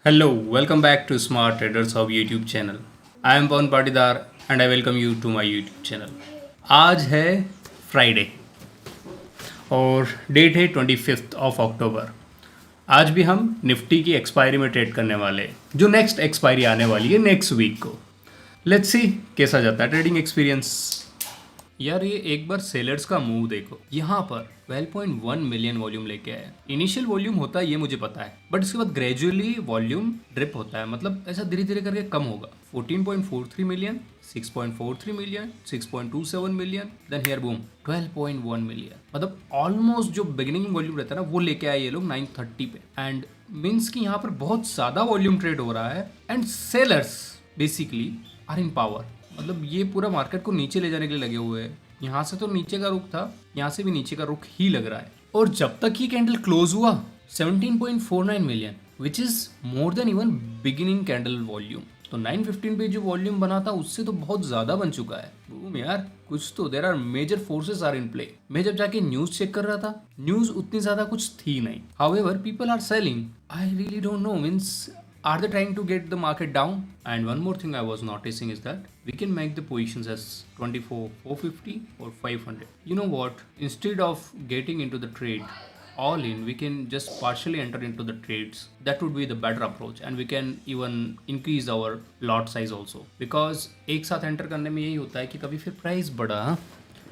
Hello, welcome back to Smart Traders of YouTube channel. I am Pawan Patidar and I welcome you to my YouTube channel. आज है Friday और date है 25 of October. आज भी हम Nifty की expiry में ट्रेड करने वाले हैं, जो नेक्स्ट एक्सपायरी आने वाली है नेक्स्ट वीक को। लेट्स सी कैसा जाता है ट्रेडिंग एक्सपीरियंस। यार ये एक बार सेलर्स का मूव देखो, यहाँ पर 12.1 मिलियन वॉल्यूम लेके आया। इनिशियल वॉल्यूम होता है ये मुझे पता है, बट इसके बाद ग्रेजुअली वॉल्यूम ड्रिप होता है, मतलब ऐसा धीरे धीरे करके कम होगा। 14.43 million, 6.43 million, 6.27 million, then here boom 12.1 million. मतलब ऑलमोस्ट जो बिगिनिंग वॉल्यूम रहता है ना, वो लेके आए ये लोग 930 पे। एंड मीन्स कि यहाँ पर बहुत ज़्यादा वॉल्यूम ट्रेड हो रहा है and sellers basically are in power. मतलब ये पूरा मार्केट को नीचे ले जाने के लिए लगे हुए हैं। यहाँ से तो नीचे का रुख था, यहाँ से भी नीचे का रुख ही लग रहा है। और जब तक ये कैंडल क्लोज हुआ 17.49 million, which is more than even beginning candle volume. तो 915 पे जो वॉल्यूम बना था उससे तो बहुत ज्यादा बन चुका है। बूम यार, कुछ तो there are major forces are in play. मैं जब जाके न्यूज चेक कर रहा था, न्यूज उतनी ज्यादा कुछ थी नहीं। However people are selling. I really don't know, means are they trying to get the market down? And one more thing I was noticing is that we can make the positions as 24 450 or 500. You know what, instead of getting into the trade all in, we can just partially enter into the trades. That would be the better approach, and we can even increase our lot size also, because एक साथ enter करने में यही होता है कि कभी फिर प्राइस बढ़ा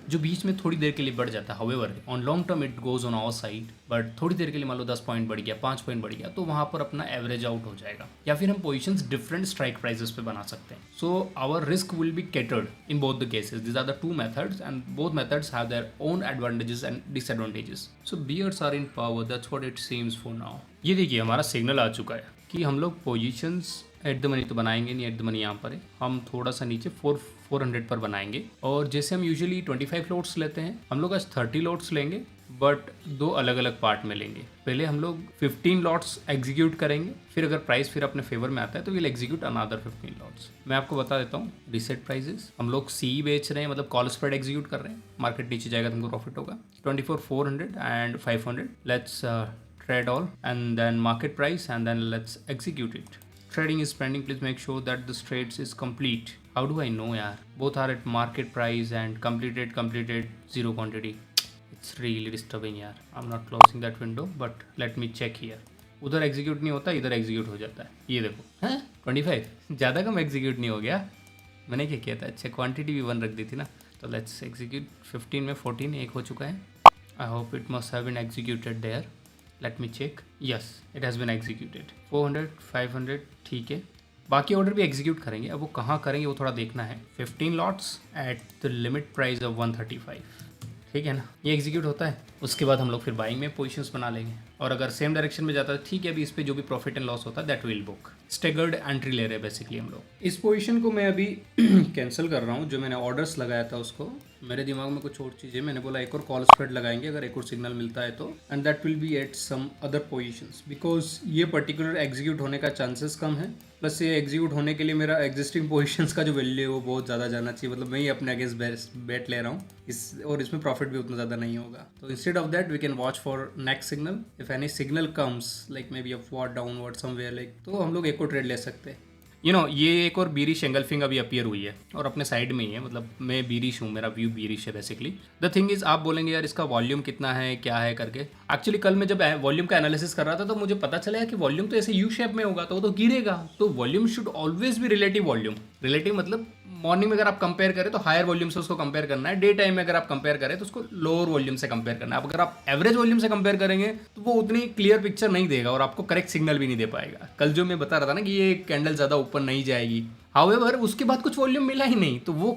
जो बीच में थोड़ी देर के लिए बढ़ जाता है। However on long term it goes on our side, but थोड़ी देर के लिए मान लो 10 पॉइंट बढ़ गया, 5 पॉइंट बढ़ गया, तो वहाँ पर अपना एवरेज आउट हो जाएगा। या फिर हम पोजीशंस डिफरेंट स्ट्राइक प्राइसेस पे बना सकते हैं। So our risk will be catered in both the cases. This are the two methods and both methods have their own advantages and disadvantages. So bears are in power, that's what it seems for now. ये देखिए हमारा signal आ चुका है कि हम लोग positions at the money तो बनाएंगे नहीं, एट द मनी यहाँ पर है। हम थोड़ा सा नीचे 400 पर बनाएंगे। और जैसे हम यूजुअली 25 लोट्स लेते हैं, हम लोग आज 30 लोट्स लेंगे, बट दो अलग अलग पार्ट में लेंगे। पहले हम लोग 15 लॉट्स एग्जीक्यूट करेंगे, फिर अगर प्राइस फिर अपने फेवर में आता है तो विल एग्जीक्यूट अनदर 15 लॉट्स। मैं आपको बता देता हूँ रिसेट प्राइसेस। हम लोग सी बेच रहे हैं, मतलब कॉल स्प्रेड एग्जीक्यूट कर रहे हैं। मार्केट नीचे जाएगा तो हमको प्रॉफिट होगा। 24 400 and 500। Let's trade all, and then market price, and then let's execute it. Trading is pending. Please make sure that this trades is complete. How do I know yaar? Both are at market price and completed zero quantity. It's really disturbing yaar. I'm not closing that window, but let me check here. उधर execute नहीं होता, इधर execute हो जाता है। ये देखो हैं 25 ज़्यादा कम एग्जीक्यूट नहीं हो गया। मैंने क्या किया था, अच्छा क्वांटिटी भी 1 रख दी थी ना। तो लेट्स एग्जीक्यूट 15 में 14 एक हो चुका है। I hope it must have been executed there. Let me check, yes it has been executed. 400 500 ठीक है। बाकी ऑर्डर भी एग्जीक्यूट करेंगे। अब वो कहाँ करेंगे वो थोड़ा देखना है। 15 lots at the limit price of 135, ठीक है ना। ये एग्जीक्यूट होता है, उसके बाद हम लोग फिर बाइंग में पोजीशंस बना लेंगे। और अगर सेम डायरेक्शन में जाता है ठीक है, अभी इस पर जो भी प्रॉफिट एंड लॉस होता है that will book. Staggered entry ले रहे हैं बेसिकली हम लोग। इस पोजीशन को मैं अभी कैंसिल कर रहा हूँ। जो मैंने ऑर्डर्स लगाया था उसको, मेरे दिमाग में कुछ और चीज़ें, मैंने बोला एक और कॉल स्प्रेड लगाएंगे अगर एक और सिग्नल मिलता है तो, and that will be at some other positions, because ये पर्टिकुलर एग्जीक्यूट होने का चांसेस कम है। प्लस ये एग्जीक्यूट होने के लिए मेरा एग्जिस्टिंग पोजीशंस का जो वैल्यू है वो बहुत ज़्यादा जाना चाहिए। मतलब मैं ही अपने अगेंस्ट बेट ले रहा हूँ इस, और इसमें प्रॉफिट भी उतना ज़्यादा नहीं होगा। तो instead of that we can watch for next signal. If any signal comes like may be upward downward somewhere like, तो हम लोग एक और ट्रेड ले सकते हैं। यू नो ये एक और बीरिश एंगल्फिंग अभी अपीयर हुई है और अपने साइड में ही है। मतलब मैं बीरिश हूँ, मेरा व्यू बीरिश है बेसिकली। द थिंग इज, आप बोलेंगे यार इसका वॉल्यूम कितना है क्या है करके। एक्चुअली कल मैं जब वॉल्यूम का एनालिसिस कर रहा था तो मुझे पता चला कि वॉल्यूम तो ऐसे यू शेप में होगा तो वो तो गिरेगा। तो volume should always be relative volume. Relative मतलब मॉर्निंग में अगर आप कंपेयर करें तो हायर वॉल्यूम से उसको कंपेयर करना है, डे टाइम में अगर आप कंपेयर करें तो उसको लोअर वॉल्यूम से कंपेयर करना है। अब अगर आप एवरेज वॉल्यूम से कंपेयर करेंगे तो वो उतनी क्लियर पिक्चर नहीं देगा और आपको करेक्ट सिग्नल भी नहीं दे पाएगा। कल जो मैं बता रहा था ना कि ये कैंडल ज़्यादा ऊपर नहीं जाएगी, हाउएवर उसके बाद कुछ वॉल्यूम मिला ही नहीं, तो वो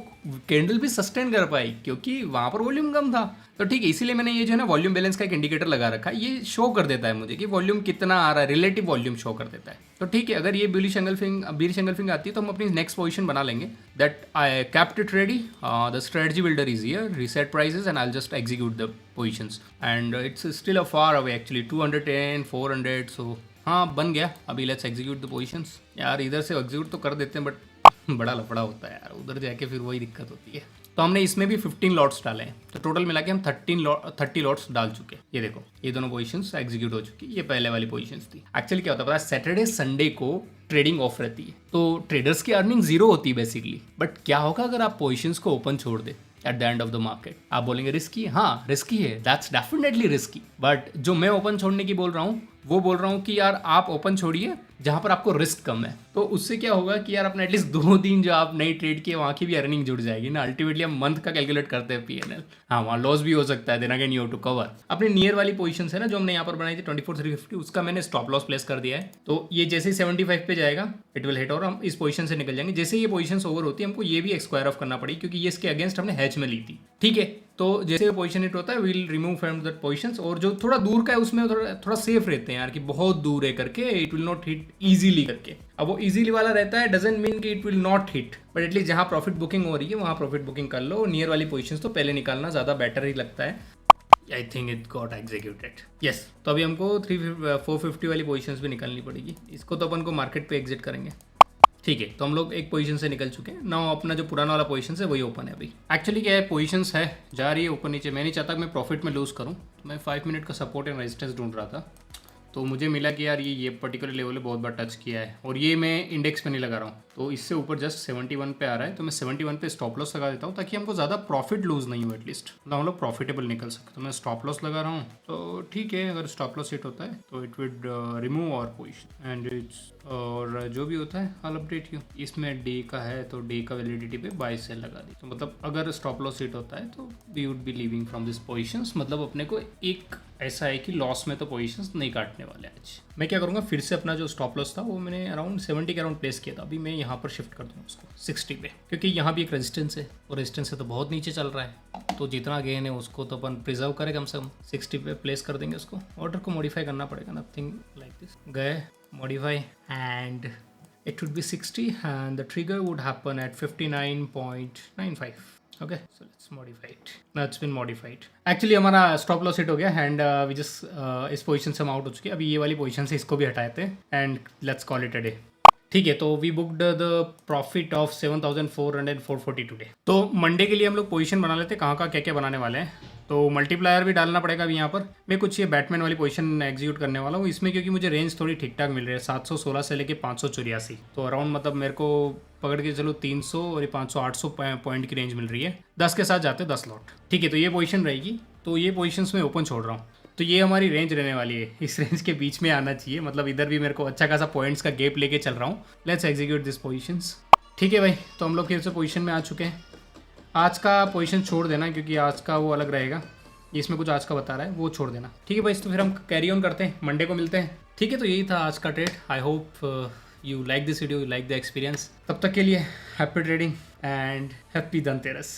कैंडल भी सस्टेन कर पाई क्योंकि वहाँ पर वॉल्यूम कम था। तो ठीक है, इसीलिए मैंने ये जो है ना वॉल्यूम बैलेंस का एक इंडिकेटर लगा रखा है। ये शो कर देता है मुझे कि वॉल्यूम कितना आ रहा है, रिलेटिव वॉल्यूम शो कर देता है। तो ठीक है, अगर ये बीरिश एंगल्फिंग आती है तो हम अपनी नेक्स्ट पोजीशन बना लेंगे। That I kept it ready. The strategy builder is here, reset prices and I will just execute the positions and it's still a far away actually 210 400। सो हाँ बन गया। अभी लेट्स एग्जीक्यूट द पोजीशंस। यार इधर से execute तो कर देते हैं बट बड़ा लफड़ा होता है यार, उधर जाके फिर वही दिक्कत होती है। तो तो हमने इसमें भी 15 लॉट्स डाले हैं, तो टोटल मिला के हम 30 लॉट्स डाल चुके हैं। ये देखो ये दोनों पोजीशंस एग्जीक्यूट हो चुकी है। ये पहले वाली पोजीशंस थी। एक्चुअली क्या होता है पता है, सैटरडे संडे को ट्रेडिंग ऑफ रहती है, तो ट्रेडर्स की अर्निंग जीरो होती है बेसिकली। बट क्या होगा अगर आप पोजीशंस को ओपन छोड़ दे at the end of the market? आप बोलेंगे रिस्की, हाँ रिस्की है, दैट्स डेफिनेटली रिस्की। बट जो मैं ओपन छोड़ने की बोल रहा हूँ वो बोल रहा हूँ कि यार आप ओपन छोड़िए जहां पर आपको रिस्क कम है। तो उससे क्या होगा कि यार अपने एटलीस्ट 2 दिन जो आप नई ट्रेड किए वहां की भी अर्निंग जुड़ जाएगी ना। अल्टीमेटली हम मंथ का कैलकुलेट करते हैं पीएनएल, हाँ वहाँ लॉस भी हो सकता है, then again you have to cover. अपने नियर वाली पोजीशन है ना जो हमने यहाँ पर बनाई थी 24,350, उसका मैंने स्टॉप लॉस प्लेस कर दिया है। तो ये जैसे ही 75 पे जाएगा इट विल हिट और हम इस पोजीशन से निकल जाएंगे। जैसे ये पोजीशन ओवर होती है हमको ये भी स्क्वायर ऑफ करना पड़ेगी क्योंकि ये इसके अगेंस्ट हमने हैच में ली थी, ठीक है। तो जैसे पोजीशन हिट होता है we'll remove from that positions, और जो थोड़ा दूर का है उसमें थोड़ा सेफ रहते हैं यार कि बहुत दूर है करके it will not hit easily करके। अब वो इजीली वाला रहता है डजंट मीन कि it will not hit, but at least जहाँ प्रॉफिट बुकिंग हो रही है वहाँ प्रॉफिट बुकिंग कर लो। नियर वाली पोजीशंस तो पहले निकालना ज़्यादा बेटर ही लगता है। I think it got executed, yes. तो अभी हमको 450 वाली पोजीशंस भी निकालनी पड़ेगी। इसको तो अपन को मार्केट पे एग्जिट करेंगे, ठीक है। तो हम लोग एक पोजीशन से निकल चुके हैं ना। अपना जो पुराना वाला पोजीशन है वही ओपन है अभी। एक्चुअली क्या है, पोजीशंस है जा रही है ऊपर नीचे। मैं नहीं चाहता कि मैं प्रॉफिट में लूज़ करूं, तो मैं 5 मिनट का सपोर्ट एंड रेजिस्टेंस ढूंढ रहा था। तो मुझे मिला कि यार ये पर्टिकुलर लेवल बहुत बार टच किया है, और ये मैं इंडेक्स पे नहीं लगा रहा हूँ, तो इससे ऊपर जस्ट 71 पे आ रहा है। तो मैं 71 पे स्टॉप लॉस लगा देता हूँ ताकि हमको ज़्यादा प्रॉफिट लूज़ नहीं हो, एटलीस्ट मतलब हम लोग प्रॉफिटेबल निकल सके। तो मैं स्टॉप लॉस लगा रहा हूँ, तो ठीक है। अगर स्टॉप लॉस हिट होता है तो it would remove our position and it's, और जो भी होता है आई अपडेट यू। इसमें डे का है तो डे का वैलिडिटी पे बाय सेल लगा दी। तो मतलब अगर स्टॉप लॉस हिट होता है तो we would be leaving from this positions. मतलब अपने को एक ऐसा है कि लॉस में तो पोजीशंस नहीं काटने वाले आज। मैं क्या करूँगा, फिर से अपना जो स्टॉप लॉस था वो मैंने अराउंड 70 के अराउंड प्लेस किया था। अभी मैं यहाँ पर शिफ्ट कर दूँगा उसको 60 पे, क्योंकि यहाँ भी एक रेजिस्टेंस है और रेजिस्टेंस से तो बहुत नीचे चल रहा है। तो जितना गेन है उसको तो अपन प्रिजर्व करें, कम से कम 60 पे प्लेस कर देंगे उसको। ऑर्डर को मॉडिफाई करना पड़ेगा, नथिंग लाइक दिस। गए modify and it would be 60 and the trigger would happen at 59.95. Okay, so let's modify it. Now it's been modified. Actually हमारा स्टॉप लॉस हिट हो गया एंड वी जस्ट इस position से हम out हो चुके हैं। अभी ये वाली पोजीशन से इसको भी हटाए थे and let's call it a day, ठीक है। तो we booked the profit of 7,440 today. तो मंडे के लिए हम लोग पोजीशन बना लेते हैं, कहाँ का क्या क्या बनाने वाले हैं। तो मल्टीप्लायर भी डालना पड़ेगा अभी यहाँ पर। मैं कुछ ये बैटमैन वाली पोजीशन एग्जीक्यूट करने वाला हूँ इसमें, क्योंकि मुझे रेंज थोड़ी ठीक ठाक मिल रही है 716 से लेके 584। तो अराउंड मतलब मेरे को पकड़ के चलो 300 और ये 500-800 पॉइंट की रेंज मिल रही है। 10 के साथ जाते हैं 10 लॉट, ठीक है। तो ये पोजीशन रहेगी। तो ये पोजीशंस में ओपन छोड़ रहा हूँ, तो ये हमारी रेंज रहने वाली है। इस रेंज के बीच में आना चाहिए, मतलब इधर भी मेरे को अच्छा खासा पॉइंट्स का गैप लेके चल रहा हूँ। लेट्स एग्जीक्यूट दिस पोजीशंस, ठीक है भाई। तो हम लोग फिर से पोजीशन में आ चुके हैं। आज का पोजीशन छोड़ देना क्योंकि आज का वो अलग रहेगा, इसमें कुछ आज का बता रहा है वो छोड़ देना, ठीक है भाई। तो फिर हम कैरी ऑन करते हैं, मंडे को मिलते हैं, ठीक है। तो यही था आज का trade. I hope you like this video, you like the experience. तब तक के लिए happy trading and happy Dhanteras.